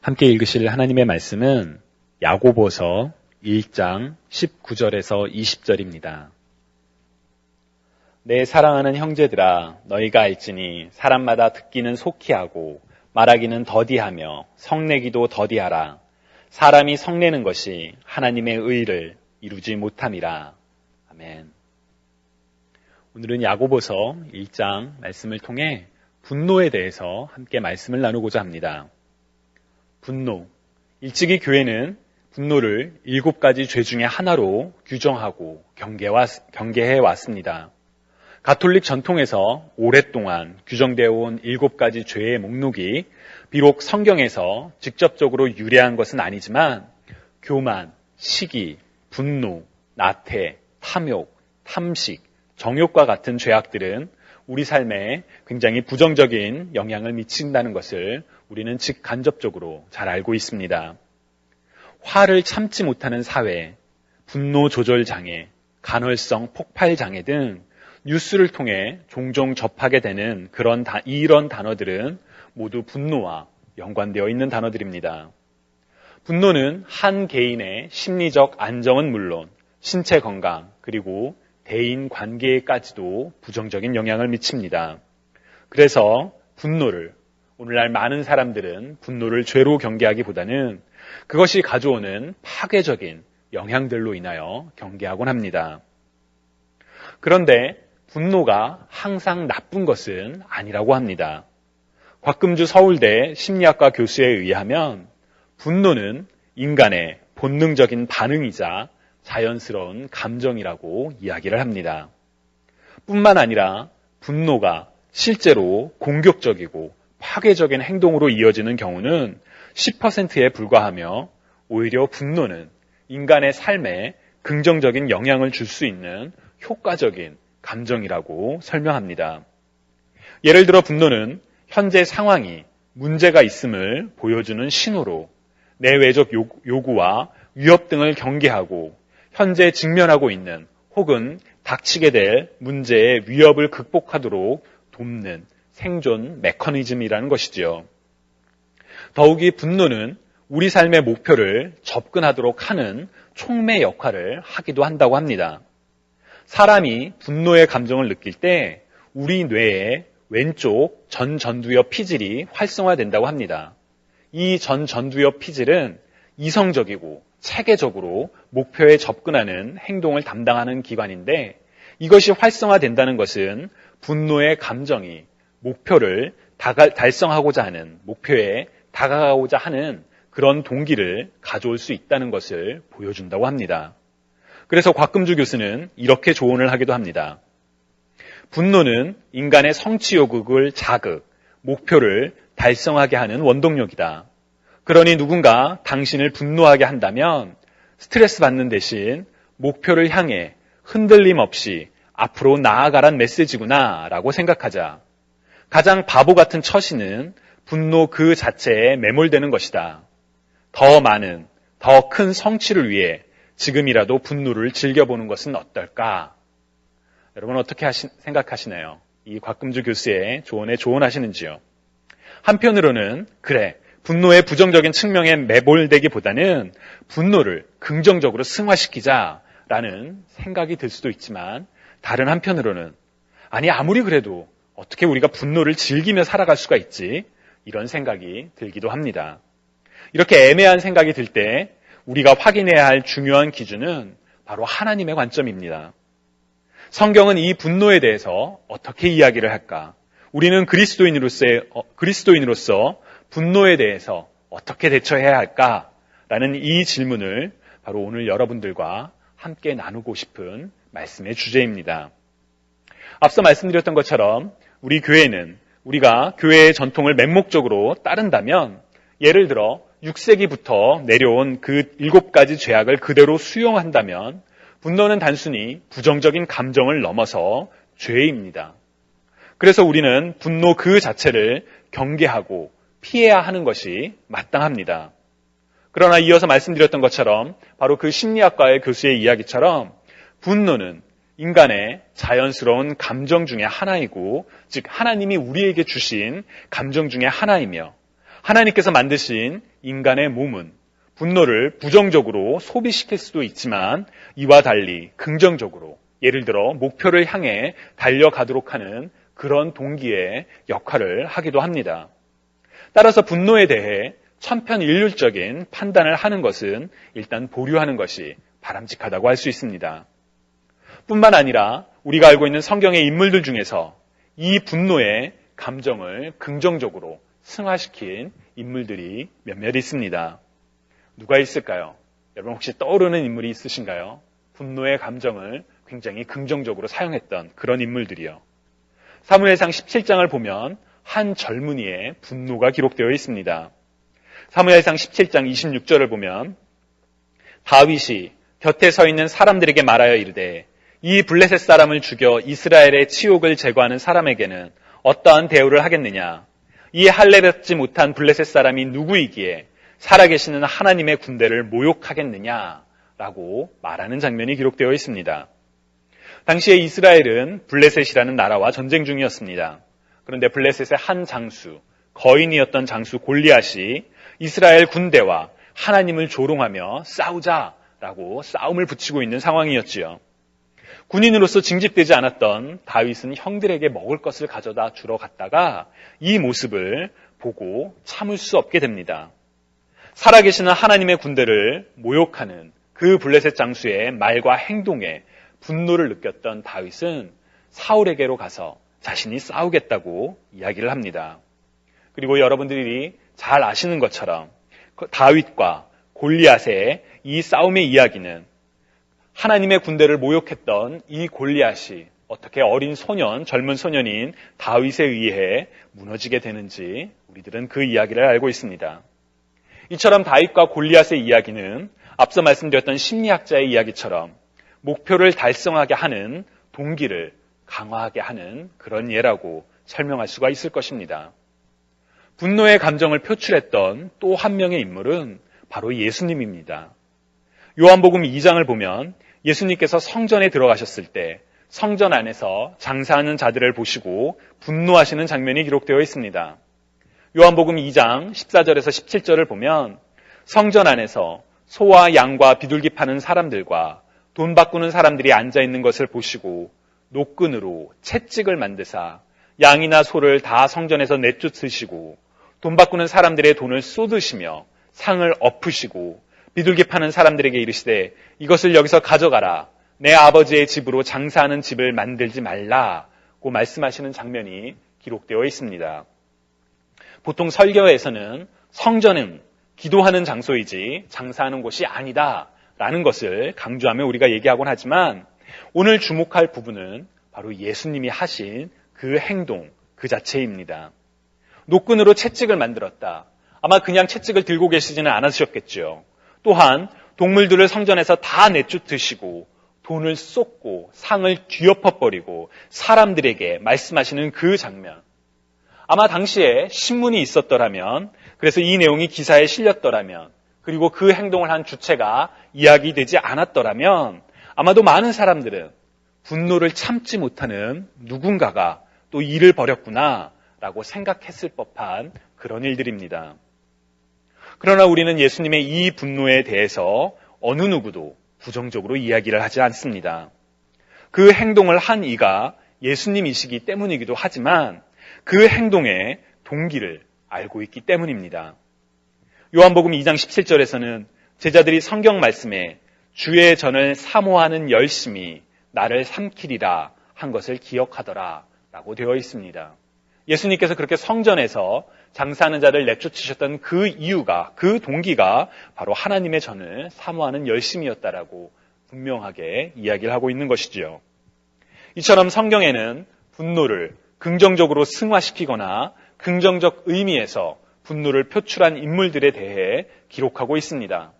함께 읽으실 하나님의 말씀은 야고보서 1장 19절에서 20절입니다. 내 사랑하는 형제들아, 너희가 알지니 사람마다 듣기는 속히 하고 말하기는 더디하며 성내기도 더디하라. 사람이 성내는 것이 하나님의 의를 이루지 못함이라. 아멘. 오늘은 야고보서 1장 말씀을 통해 분노에 대해서 함께 말씀을 나누고자 합니다. 분노. 일찍이 교회는 분노를 7가지 죄 중에 하나로 규정하고 경계해 왔습니다. 가톨릭 전통에서 오랫동안 규정되어 온 7가지 죄의 목록이 비록 성경에서 직접적으로 유래한 것은 아니지만 교만, 시기, 분노, 나태, 탐욕, 탐식, 정욕과 같은 죄악들은 우리 삶에 굉장히 부정적인 영향을 미친다는 것을 우리는 직간접적으로 잘 알고 있습니다. 화를 참지 못하는 사회, 분노 조절 장애, 간헐성 폭발 장애 등 뉴스를 통해 종종 접하게 되는 이런 단어들은 모두 분노와 연관되어 있는 단어들입니다. 분노는 한 개인의 심리적 안정은 물론 신체 건강 그리고 대인 관계에까지도 부정적인 영향을 미칩니다. 그래서 분노를, 오늘날 많은 사람들은 분노를 죄로 경계하기보다는 그것이 가져오는 파괴적인 영향들로 인하여 경계하곤 합니다. 그런데 분노가 항상 나쁜 것은 아니라고 합니다. 곽금주 서울대 심리학과 교수에 의하면 분노는 인간의 본능적인 반응이자 자연스러운 감정이라고 이야기를 합니다. 뿐만 아니라 분노가 실제로 공격적이고 파괴적인 행동으로 이어지는 경우는 10%에 불과하며 오히려 분노는 인간의 삶에 긍정적인 영향을 줄 수 있는 효과적인 감정이라고 설명합니다. 예를 들어 분노는 현재 상황이 문제가 있음을 보여주는 신호로 내외적 요구와 위협 등을 경계하고 현재 직면하고 있는 혹은 닥치게 될 문제의 위협을 극복하도록 돕는 생존 메커니즘이라는 것이지요. 더욱이 분노는 우리 삶의 목표를 접근하도록 하는 촉매 역할을 하기도 한다고 합니다. 사람이 분노의 감정을 느낄 때 우리 뇌의 왼쪽 전두엽 피질이 활성화된다고 합니다. 이 전두엽 피질은 이성적이고 체계적으로 목표에 접근하는 행동을 담당하는 기관인데 이것이 활성화된다는 것은 분노의 감정이 목표를 달성하고자 하는, 목표에 다가가고자 하는 그런 동기를 가져올 수 있다는 것을 보여준다고 합니다. 그래서 곽금주 교수는 이렇게 조언을 하기도 합니다. 분노는 인간의 성취 욕구를 자극, 목표를 달성하게 하는 원동력이다. 그러니 누군가 당신을 분노하게 한다면 스트레스 받는 대신 목표를 향해 흔들림 없이 앞으로 나아가란 메시지구나 라고 생각하자. 가장 바보 같은 처신은 분노 그 자체에 매몰되는 것이다. 더 많은, 더 큰 성취를 위해 지금이라도 분노를 즐겨보는 것은 어떨까? 여러분 어떻게 생각하시나요? 이 곽금주 교수의 조언에 조언하시는지요? 한편으로는 그래, 분노의 부정적인 측면에 매몰되기보다는 분노를 긍정적으로 승화시키자라는 생각이 들 수도 있지만 다른 한편으로는 아니 아무리 그래도 어떻게 우리가 분노를 즐기며 살아갈 수가 있지? 이런 생각이 들기도 합니다. 이렇게 애매한 생각이 들 때 우리가 확인해야 할 중요한 기준은 바로 하나님의 관점입니다. 성경은 이 분노에 대해서 어떻게 이야기를 할까? 우리는 그리스도인으로서 분노에 대해서 어떻게 대처해야 할까라는 이 질문을 바로 오늘 여러분들과 함께 나누고 싶은 말씀의 주제입니다. 앞서 말씀드렸던 것처럼 우리 교회는 우리가 교회의 전통을 맹목적으로 따른다면 예를 들어 6세기부터 내려온 그 7가지 죄악을 그대로 수용한다면 분노는 단순히 부정적인 감정을 넘어서 죄입니다. 그래서 우리는 분노 그 자체를 경계하고 피해야 하는 것이 마땅합니다. 그러나 이어서 말씀드렸던 것처럼 바로 그 심리학과의 교수의 이야기처럼 분노는 인간의 자연스러운 감정 중에 하나이고 즉 하나님이 우리에게 주신 감정 중에 하나이며 하나님께서 만드신 인간의 몸은 분노를 부정적으로 소비시킬 수도 있지만 이와 달리 긍정적으로, 예를 들어 목표를 향해 달려가도록 하는 그런 동기의 역할을 하기도 합니다. 따라서 분노에 대해 천편일률적인 판단을 하는 것은 일단 보류하는 것이 바람직하다고 할 수 있습니다. 뿐만 아니라 우리가 알고 있는 성경의 인물들 중에서 이 분노의 감정을 긍정적으로 승화시킨 인물들이 몇몇 있습니다. 누가 있을까요? 여러분 혹시 떠오르는 인물이 있으신가요? 분노의 감정을 굉장히 긍정적으로 사용했던 그런 인물들이요. 사무엘상 17장을 보면 한 젊은이의 분노가 기록되어 있습니다. 사무엘상 17장 26절을 보면 다윗이 곁에 서 있는 사람들에게 말하여 이르되 이 블레셋 사람을 죽여 이스라엘의 치욕을 제거하는 사람에게는 어떠한 대우를 하겠느냐? 이 할례받지 못한 블레셋 사람이 누구이기에 살아계시는 하나님의 군대를 모욕하겠느냐라고 말하는 장면이 기록되어 있습니다. 당시에 이스라엘은 블레셋이라는 나라와 전쟁 중이었습니다. 그런데 블레셋의 한 장수, 거인이었던 장수 골리앗이 이스라엘 군대와 하나님을 조롱하며 싸우자라고 싸움을 붙이고 있는 상황이었지요. 군인으로서 징집되지 않았던 다윗은 형들에게 먹을 것을 가져다 주러 갔다가 이 모습을 보고 참을 수 없게 됩니다. 살아계시는 하나님의 군대를 모욕하는 그 블레셋 장수의 말과 행동에 분노를 느꼈던 다윗은 사울에게로 가서 자신이 싸우겠다고 이야기를 합니다. 그리고 여러분들이 잘 아시는 것처럼 다윗과 골리앗의 이 싸움의 이야기는 하나님의 군대를 모욕했던 이 골리앗이 어떻게 어린 소년, 젊은 소년인 다윗에 의해 무너지게 되는지 우리들은 그 이야기를 알고 있습니다. 이처럼 다윗과 골리앗의 이야기는 앞서 말씀드렸던 심리학자의 이야기처럼 목표를 달성하게 하는 동기를 강화하게 하는 그런 예라고 설명할 수가 있을 것입니다. 분노의 감정을 표출했던 또 한 명의 인물은 바로 예수님입니다. 요한복음 2장을 보면 예수님께서 성전에 들어가셨을 때 성전 안에서 장사하는 자들을 보시고 분노하시는 장면이 기록되어 있습니다. 요한복음 2장 14절에서 17절을 보면 성전 안에서 소와 양과 비둘기 파는 사람들과 돈 바꾸는 사람들이 앉아있는 것을 보시고 노끈으로 채찍을 만드사 양이나 소를 다 성전에서 내쫓으시고 돈 바꾸는 사람들의 돈을 쏟으시며 상을 엎으시고 비둘기 파는 사람들에게 이르시되 이것을 여기서 가져가라. 내 아버지의 집으로 장사하는 집을 만들지 말라고 말씀하시는 장면이 기록되어 있습니다. 보통 설교에서는 성전은 기도하는 장소이지 장사하는 곳이 아니다라는 것을 강조하며 우리가 얘기하곤 하지만 오늘 주목할 부분은 바로 예수님이 하신 그 행동 그 자체입니다. 노끈으로 채찍을 만들었다. 아마 그냥 채찍을 들고 계시지는 않으셨겠죠. 또한 동물들을 성전에서 다 내쫓으시고 돈을 쏟고 상을 뒤엎어버리고 사람들에게 말씀하시는 그 장면. 아마 당시에 신문이 있었더라면, 그래서 이 내용이 기사에 실렸더라면, 그리고 그 행동을 한 주체가 이야기되지 않았더라면 아마도 많은 사람들은 분노를 참지 못하는 누군가가 또 일을 벌였구나라고 생각했을 법한 그런 일들입니다. 그러나 우리는 예수님의 이 분노에 대해서 어느 누구도 부정적으로 이야기를 하지 않습니다. 그 행동을 한 이가 예수님이시기 때문이기도 하지만 그 행동의 동기를 알고 있기 때문입니다. 요한복음 2장 17절에서는 제자들이 성경 말씀에 주의 전을 사모하는 열심이 나를 삼키리라 한 것을 기억하더라 라고 되어 있습니다. 예수님께서 그렇게 성전에서 장사하는 자를 내쫓으셨던 그 이유가, 그 동기가 바로 하나님의 전을 사모하는 열심이었다라고 분명하게 이야기를 하고 있는 것이지요. 이처럼 성경에는 분노를 긍정적으로 승화시키거나 긍정적 의미에서 분노를 표출한 인물들에 대해 기록하고 있습니다.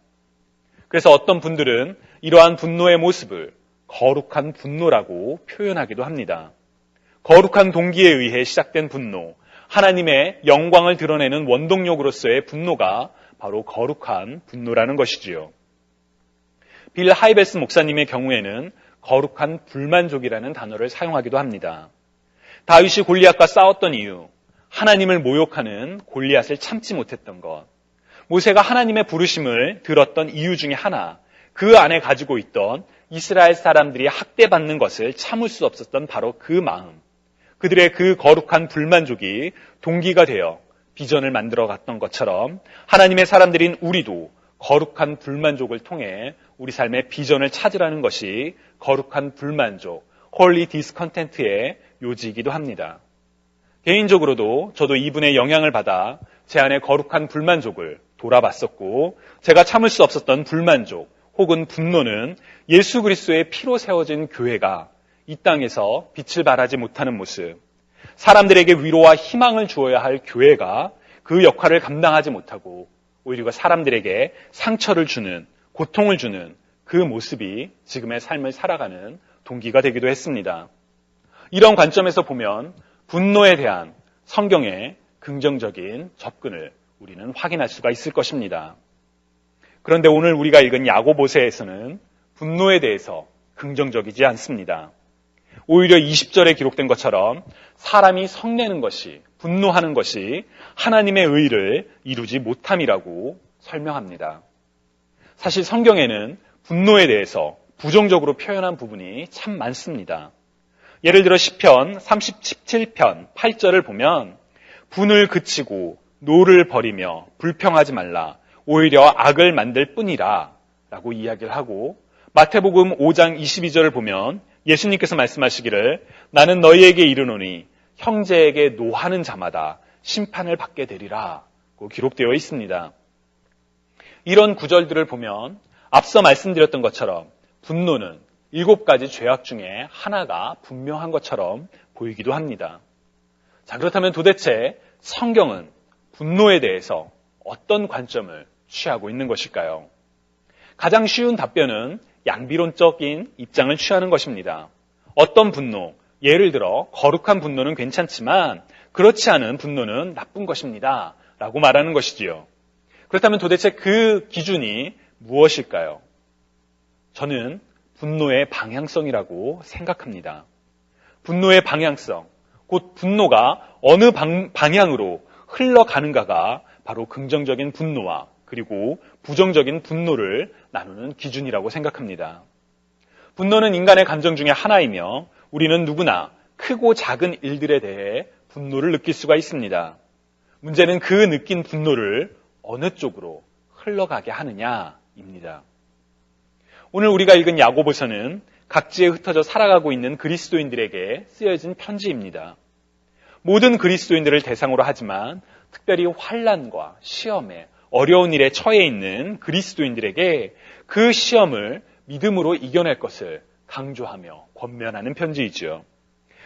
그래서 어떤 분들은 이러한 분노의 모습을 거룩한 분노라고 표현하기도 합니다. 거룩한 동기에 의해 시작된 분노, 하나님의 영광을 드러내는 원동력으로서의 분노가 바로 거룩한 분노라는 것이지요. 빌 하이베스 목사님의 경우에는 거룩한 불만족이라는 단어를 사용하기도 합니다. 다윗이 골리앗과 싸웠던 이유, 하나님을 모욕하는 골리앗을 참지 못했던 것, 모세가 하나님의 부르심을 들었던 이유 중에 하나, 그 안에 가지고 있던 이스라엘 사람들이 학대받는 것을 참을 수 없었던 바로 그 마음, 그들의 그 거룩한 불만족이 동기가 되어 비전을 만들어 갔던 것처럼 하나님의 사람들인 우리도 거룩한 불만족을 통해 우리 삶의 비전을 찾으라는 것이 거룩한 불만족, Holy Discontent의 요지이기도 합니다. 개인적으로도 저도 이분의 영향을 받아 제 안에 거룩한 불만족을 돌아봤었고, 제가 참을 수 없었던 불만족 혹은 분노는 예수 그리스도의 피로 세워진 교회가 이 땅에서 빛을 발하지 못하는 모습, 사람들에게 위로와 희망을 주어야 할 교회가 그 역할을 감당하지 못하고 오히려 사람들에게 상처를 주는, 고통을 주는 그 모습이 지금의 삶을 살아가는 동기가 되기도 했습니다. 이런 관점에서 보면 분노에 대한 성경의 긍정적인 접근을 우리는 확인할 수가 있을 것입니다. 그런데 오늘 우리가 읽은 야고보서에서는 분노에 대해서 긍정적이지 않습니다. 오히려 20절에 기록된 것처럼 사람이 성내는 것이, 분노하는 것이 하나님의 의를 이루지 못함이라고 설명합니다. 사실 성경에는 분노에 대해서 부정적으로 표현한 부분이 참 많습니다. 예를 들어 시편 37편 8절을 보면 분을 그치고 노를 버리며 불평하지 말라, 오히려 악을 만들 뿐이라 라고 이야기를 하고, 마태복음 5장 22절을 보면 예수님께서 말씀하시기를 나는 너희에게 이르노니 형제에게 노하는 자마다 심판을 받게 되리라 고 기록되어 있습니다. 이런 구절들을 보면 앞서 말씀드렸던 것처럼 분노는 7가지 죄악 중에 하나가 분명한 것처럼 보이기도 합니다. 자, 그렇다면 도대체 성경은 분노에 대해서 어떤 관점을 취하고 있는 것일까요? 가장 쉬운 답변은 양비론적인 입장을 취하는 것입니다. 어떤 분노, 예를 들어 거룩한 분노는 괜찮지만 그렇지 않은 분노는 나쁜 것입니다 라고 말하는 것이지요. 그렇다면 도대체 그 기준이 무엇일까요? 저는 분노의 방향성이라고 생각합니다. 분노의 방향성, 곧 분노가 어느 방향으로 흘러가는가가 바로 긍정적인 분노와 그리고 부정적인 분노를 나누는 기준이라고 생각합니다. 분노는 인간의 감정 중에 하나이며 우리는 누구나 크고 작은 일들에 대해 분노를 느낄 수가 있습니다. 문제는 그 느낀 분노를 어느 쪽으로 흘러가게 하느냐입니다. 오늘 우리가 읽은 야고보서는 각지에 흩어져 살아가고 있는 그리스도인들에게 쓰여진 편지입니다. 모든 그리스도인들을 대상으로 하지만 특별히 환난과 시험에 어려운 일에 처해 있는 그리스도인들에게 그 시험을 믿음으로 이겨낼 것을 강조하며 권면하는 편지이죠.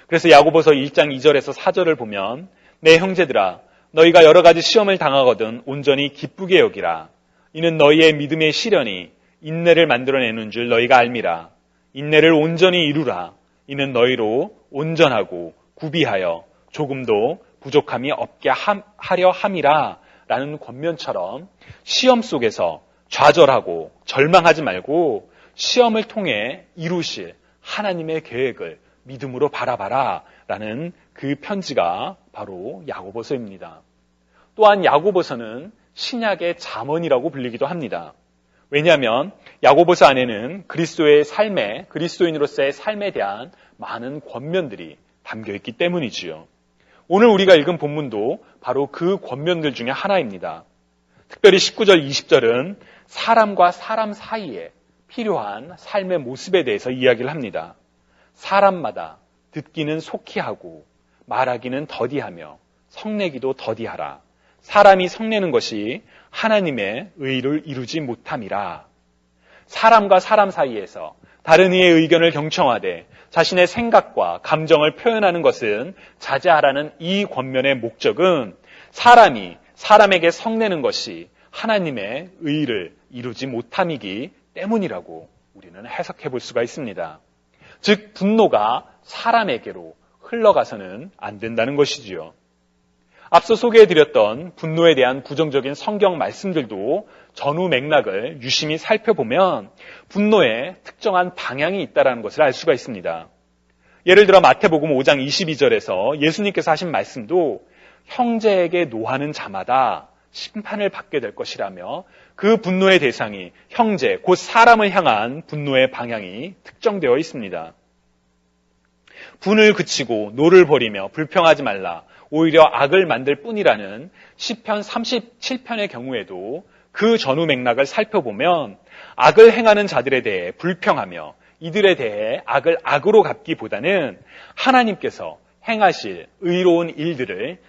그래서 야고보서 1장 2절에서 4절을 보면 내 형제들아 너희가 여러 가지 시험을 당하거든 온전히 기쁘게 여기라. 이는 너희의 믿음의 시련이 인내를 만들어내는 줄 너희가 알미라. 인내를 온전히 이루라. 이는 너희로 온전하고 구비하여 조금도 부족함이 없게 하려 함이라 라는 권면처럼 시험 속에서 좌절하고 절망하지 말고 시험을 통해 이루실 하나님의 계획을 믿음으로 바라봐라 라는 그 편지가 바로 야고보서입니다. 또한 야고보서는 신약의 잠언이라고 불리기도 합니다. 왜냐하면 야고보서 안에는 그리스도의 삶에, 그리스도인으로서의 삶에 대한 많은 권면들이 담겨있기 때문이지요. 오늘 우리가 읽은 본문도 바로 그 권면들 중에 하나입니다. 특별히 19절, 20절은 사람과 사람 사이에 필요한 삶의 모습에 대해서 이야기를 합니다. 사람마다 듣기는 속히 하고 말하기는 더디하며 성내기도 더디하라. 사람이 성내는 것이 하나님의 의를 이루지 못함이라. 사람과 사람 사이에서 다른 이의 의견을 경청하되 자신의 생각과 감정을 표현하는 것은 자제하라는 이 권면의 목적은 사람이 사람에게 성내는 것이 하나님의 의를 이루지 못함이기 때문이라고 우리는 해석해 볼 수가 있습니다. 즉 분노가 사람에게로 흘러가서는 안 된다는 것이지요. 앞서 소개해드렸던 분노에 대한 부정적인 성경 말씀들도 전후 맥락을 유심히 살펴보면 분노에 특정한 방향이 있다는 것을 알 수가 있습니다. 예를 들어 마태복음 5장 22절에서 예수님께서 하신 말씀도 형제에게 노하는 자마다 심판을 받게 될 것이라며 그 분노의 대상이 형제, 곧 사람을 향한 분노의 방향이 특정되어 있습니다. 분을 그치고 노를 버리며 불평하지 말라. 오히려 악을 만들 뿐이라는 시편 37편의 경우에도 그 전후 맥락을 살펴보면 악을 행하는 자들에 대해 불평하며 이들에 대해 악을 악으로 갚기보다는 하나님께서 행하실 의로운 일들을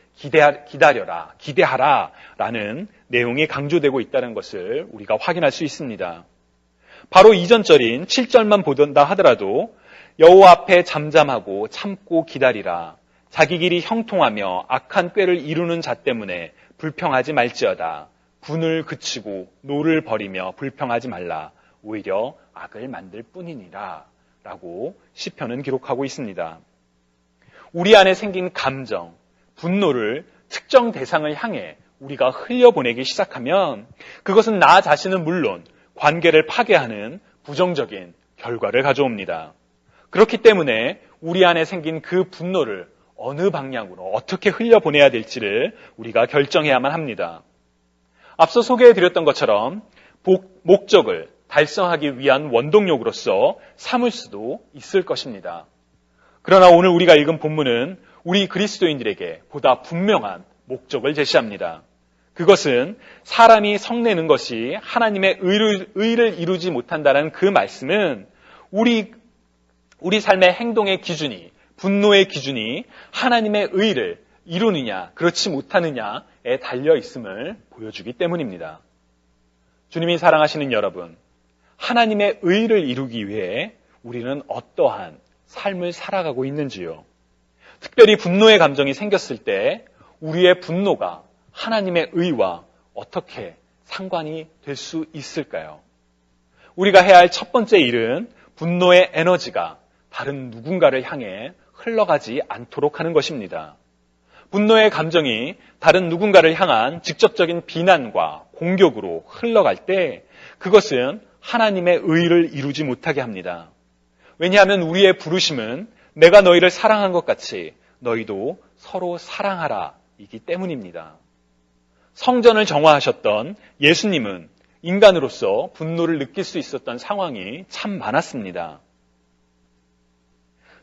기대하라 라는 내용이 강조되고 있다는 것을 우리가 확인할 수 있습니다. 바로 이전절인 7절만 보던다 하더라도 여호와 앞에 잠잠하고 참고 기다리라. 자기 길이 형통하며 악한 꾀를 이루는 자 때문에 불평하지 말지어다. 분을 그치고 노를 버리며 불평하지 말라. 오히려 악을 만들 뿐이니라 라고 시편은 기록하고 있습니다. 우리 안에 생긴 감정, 분노를 특정 대상을 향해 우리가 흘려보내기 시작하면 그것은 나 자신은 물론 관계를 파괴하는 부정적인 결과를 가져옵니다. 그렇기 때문에 우리 안에 생긴 그 분노를 어느 방향으로 어떻게 흘려보내야 될지를 우리가 결정해야만 합니다. 앞서 소개해드렸던 것처럼 목적을 달성하기 위한 원동력으로서 삼을 수도 있을 것입니다. 그러나 오늘 우리가 읽은 본문은 우리 그리스도인들에게 보다 분명한 목적을 제시합니다. 그것은 사람이 성내는 것이 하나님의 의를 이루지 못한다는 그 말씀은 우리 삶의 행동의 기준이, 분노의 기준이 하나님의 의를 이루느냐 그렇지 못하느냐에 달려 있음을 보여주기 때문입니다. 주님이 사랑하시는 여러분, 하나님의 의를 이루기 위해 우리는 어떠한 삶을 살아가고 있는지요? 특별히 분노의 감정이 생겼을 때 우리의 분노가 하나님의 의와 어떻게 상관이 될 수 있을까요? 우리가 해야 할 첫 번째 일은 분노의 에너지가 다른 누군가를 향해 흘러가지 않도록 하는 것입니다. 분노의 감정이 다른 누군가를 향한 직접적인 비난과 공격으로 흘러갈 때 그것은 하나님의 의를 이루지 못하게 합니다. 왜냐하면 우리의 부르심은 내가 너희를 사랑한 것 같이 너희도 서로 사랑하라 이기 때문입니다. 성전을 정화하셨던 예수님은 인간으로서 분노를 느낄 수 있었던 상황이 참 많았습니다.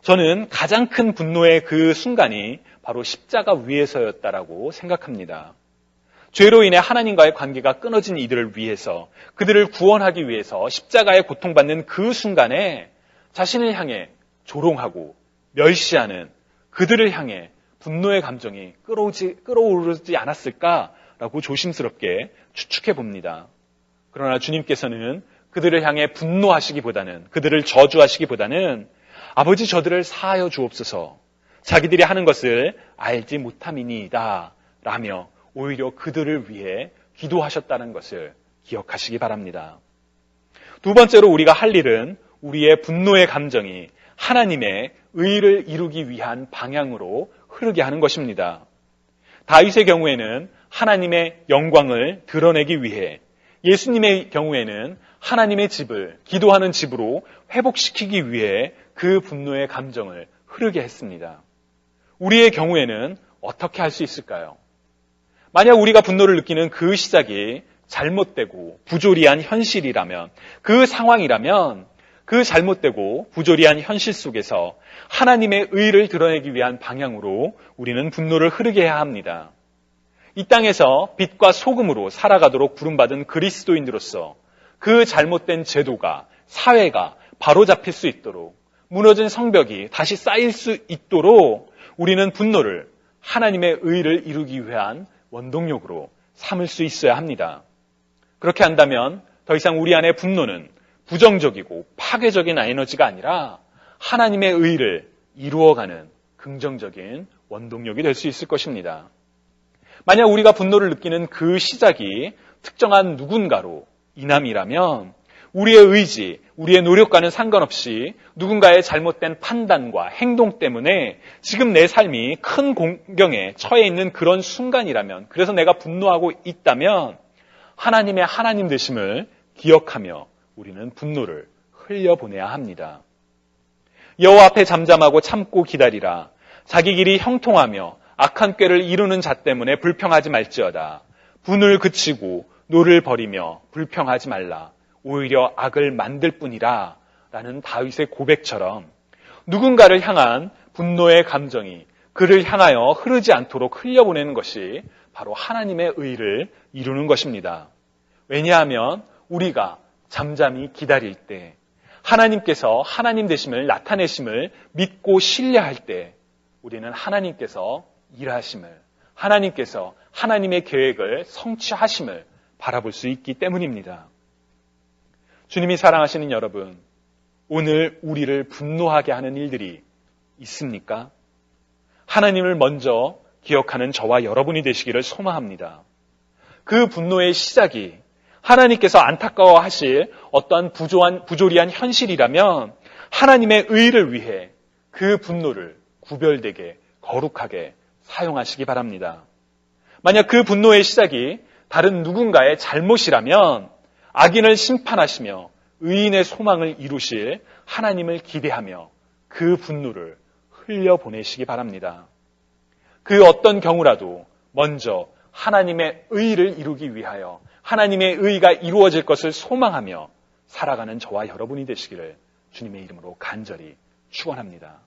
저는 가장 큰 분노의 그 순간이 바로 십자가 위에서였다라고 생각합니다. 죄로 인해 하나님과의 관계가 끊어진 이들을 위해서, 그들을 구원하기 위해서 십자가에 고통받는 그 순간에 자신을 향해 조롱하고 멸시하는 그들을 향해 분노의 감정이 끌어오르지 않았을까라고 조심스럽게 추측해 봅니다. 그러나 주님께서는 그들을 향해 분노하시기보다는, 그들을 저주하시기보다는 아버지 저들을 사하여 주옵소서, 자기들이 하는 것을 알지 못함이니이다 라며 오히려 그들을 위해 기도하셨다는 것을 기억하시기 바랍니다. 두 번째로 우리가 할 일은 우리의 분노의 감정이 하나님의 의를 이루기 위한 방향으로 흐르게 하는 것입니다. 다윗의 경우에는 하나님의 영광을 드러내기 위해, 예수님의 경우에는 하나님의 집을 기도하는 집으로 회복시키기 위해 그 분노의 감정을 흐르게 했습니다. 우리의 경우에는 어떻게 할 수 있을까요? 만약 우리가 분노를 느끼는 그 시작이 잘못되고 부조리한 현실이라면, 그 상황이라면 그 잘못되고 부조리한 현실 속에서 하나님의 의를 드러내기 위한 방향으로 우리는 분노를 흐르게 해야 합니다. 이 땅에서 빛과 소금으로 살아가도록 부름받은 그리스도인들로서 그 잘못된 제도가, 사회가 바로잡힐 수 있도록, 무너진 성벽이 다시 쌓일 수 있도록 우리는 분노를 하나님의 의를 이루기 위한 원동력으로 삼을 수 있어야 합니다. 그렇게 한다면 더 이상 우리 안의 분노는 부정적이고 파괴적인 에너지가 아니라 하나님의 의를 이루어가는 긍정적인 원동력이 될 수 있을 것입니다. 만약 우리가 분노를 느끼는 그 시작이 특정한 누군가로 인함이라면 우리의 의지, 우리의 노력과는 상관없이 누군가의 잘못된 판단과 행동 때문에 지금 내 삶이 큰 공경에 처해 있는 그런 순간이라면, 그래서 내가 분노하고 있다면 하나님의 하나님 되심을 기억하며 우리는 분노를 흘려보내야 합니다. 여호와 앞에 잠잠하고 참고 기다리라. 자기 길이 형통하며 악한 꾀를 이루는 자 때문에 불평하지 말지어다. 분을 그치고 노를 버리며 불평하지 말라. 오히려 악을 만들 뿐이라. 라는 다윗의 고백처럼 누군가를 향한 분노의 감정이 그를 향하여 흐르지 않도록 흘려보내는 것이 바로 하나님의 의를 이루는 것입니다. 왜냐하면 우리가 잠잠히 기다릴 때, 하나님께서 하나님 되심을 나타내심을 믿고 신뢰할 때 우리는 하나님께서 일하심을, 하나님께서 하나님의 계획을 성취하심을 바라볼 수 있기 때문입니다. 주님이 사랑하시는 여러분, 오늘 우리를 분노하게 하는 일들이 있습니까? 하나님을 먼저 기억하는 저와 여러분이 되시기를 소망합니다. 그 분노의 시작이 하나님께서 안타까워하실 어떠한 부조리한 현실이라면 하나님의 의를 위해 그 분노를 구별되게 거룩하게 사용하시기 바랍니다. 만약 그 분노의 시작이 다른 누군가의 잘못이라면 악인을 심판하시며 의인의 소망을 이루실 하나님을 기대하며 그 분노를 흘려보내시기 바랍니다. 그 어떤 경우라도 먼저 하나님의 의를 이루기 위하여 하나님의 의가 이루어질 것을 소망하며 살아가는 저와 여러분이 되시기를 주님의 이름으로 간절히 축원합니다.